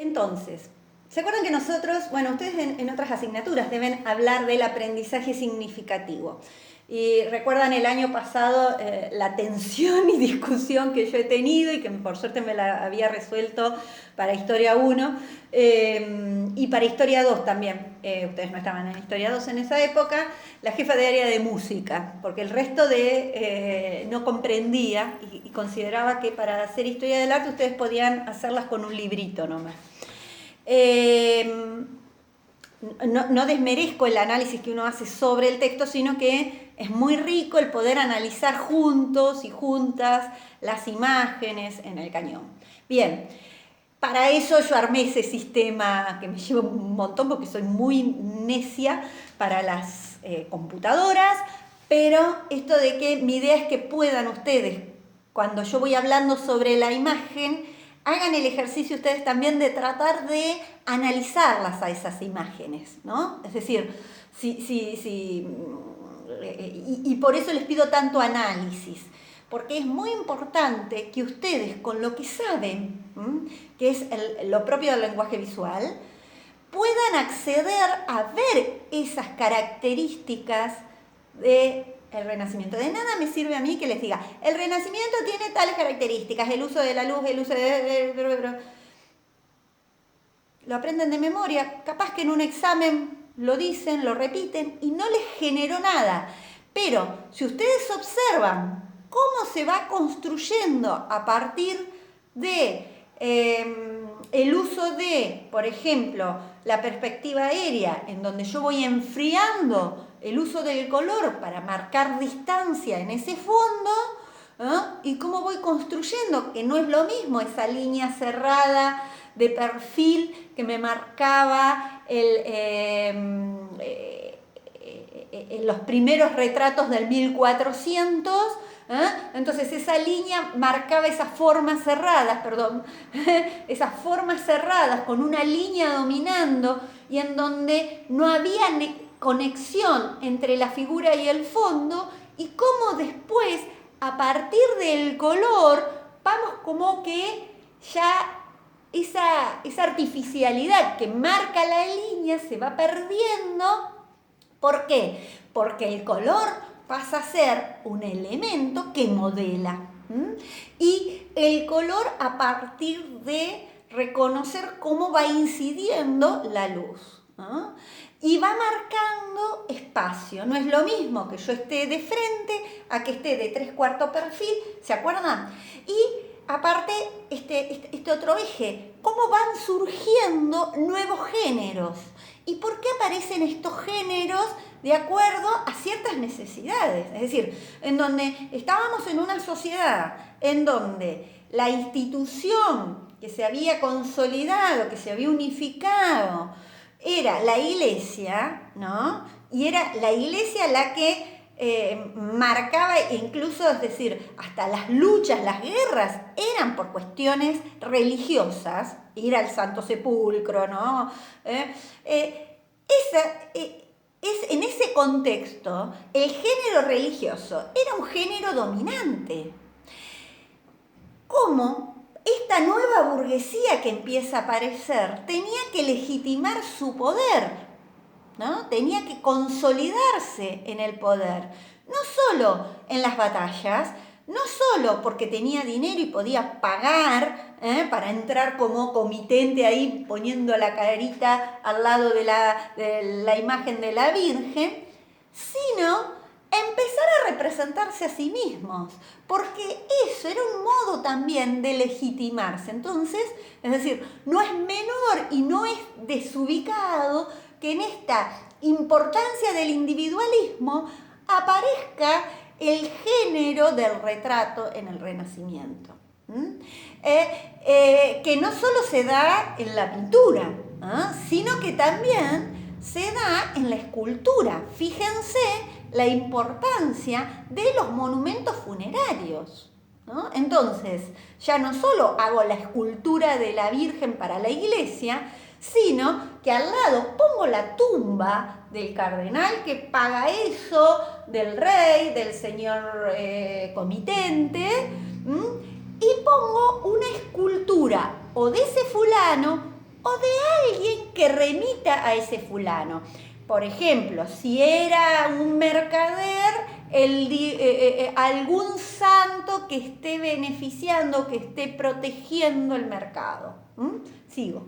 Entonces, ¿se acuerdan que nosotros, bueno, ustedes en otras asignaturas deben hablar del aprendizaje significativo? Y recuerdan el año pasado la tensión y discusión que yo he tenido y que por suerte me la había resuelto para Historia 1 y para Historia 2 también. Ustedes no estaban en Historia 2 en esa época, la jefa de área de música, porque el resto no comprendía y consideraba que para hacer Historia del Arte ustedes podían hacerlas con un librito nomás. No desmerezco el análisis que uno hace sobre el texto, sino que es muy rico el poder analizar juntos y juntas las imágenes en el cañón. Bien, para eso yo armé ese sistema que me lleva un montón porque soy muy necia para las computadoras, pero esto de que mi idea es que puedan ustedes, cuando yo voy hablando sobre la imagen, hagan el ejercicio ustedes también de tratar de analizarlas a esas imágenes, ¿no? Es decir, y por eso les pido tanto análisis, porque es muy importante que ustedes, con lo que saben, que es lo propio del lenguaje visual, puedan acceder a ver esas características del Renacimiento. De nada me sirve a mí que les diga, el Renacimiento tiene tales características, el uso de la luz, el uso de... Lo aprenden de memoria, capaz que en un examen lo dicen, lo repiten y no les generó nada. Pero si ustedes observan cómo se va construyendo a partir de el uso de, por ejemplo, la perspectiva aérea, en donde yo voy enfriando el uso del color para marcar distancia en ese fondo, y cómo voy construyendo, que no es lo mismo esa línea cerrada de perfil que me marcaba los primeros retratos del 1400, entonces esa línea marcaba esas formas cerradas, esas formas cerradas con una línea dominando y en donde no había conexión entre la figura y el fondo, y cómo después, a partir del color, vamos como que ya esa artificialidad que marca la línea se va perdiendo. ¿Por qué? Porque el color pasa a ser un elemento que modela. Y el color a partir de reconocer cómo va incidiendo la luz, ¿no? Y va marcando espacio. No es lo mismo que yo esté de frente a que esté de 3/4 perfil, ¿se acuerdan? Y aparte, este otro eje, cómo van surgiendo nuevos géneros. ¿Y por qué aparecen estos géneros? De acuerdo a ciertas necesidades. Es decir, en donde estábamos en una sociedad en donde la institución que se había consolidado, que se había unificado, era la iglesia, ¿no? Y era la iglesia la que marcaba incluso, es decir, hasta las luchas, las guerras eran por cuestiones religiosas, ir al Santo Sepulcro, ¿no? En ese contexto, el género religioso era un género dominante. ¿Cómo esta nueva burguesía que empieza a aparecer tenía que legitimar su poder, ¿no? Tenía que consolidarse en el poder, no solo en las batallas, no solo porque tenía dinero y podía pagar para entrar como comitente ahí poniendo la carita al lado de la imagen de la Virgen, sino empezar a representarse a sí mismos, porque eso era un modo también de legitimarse. Entonces, es decir, no es menor y no es desubicado que en esta importancia del individualismo aparezca el género del retrato en el Renacimiento, que no solo se da en la pintura, sino que también se da en la escultura. Fíjense la importancia de los monumentos funerarios, ¿no? Entonces, ya no solo hago la escultura de la Virgen para la iglesia, sino que al lado pongo la tumba del cardenal que paga eso, del rey, del señor comitente, y pongo una escultura o de ese fulano o de alguien que remita a ese fulano. Por ejemplo, si era un mercader, algún santo que esté beneficiando, que esté protegiendo el mercado. Sigo.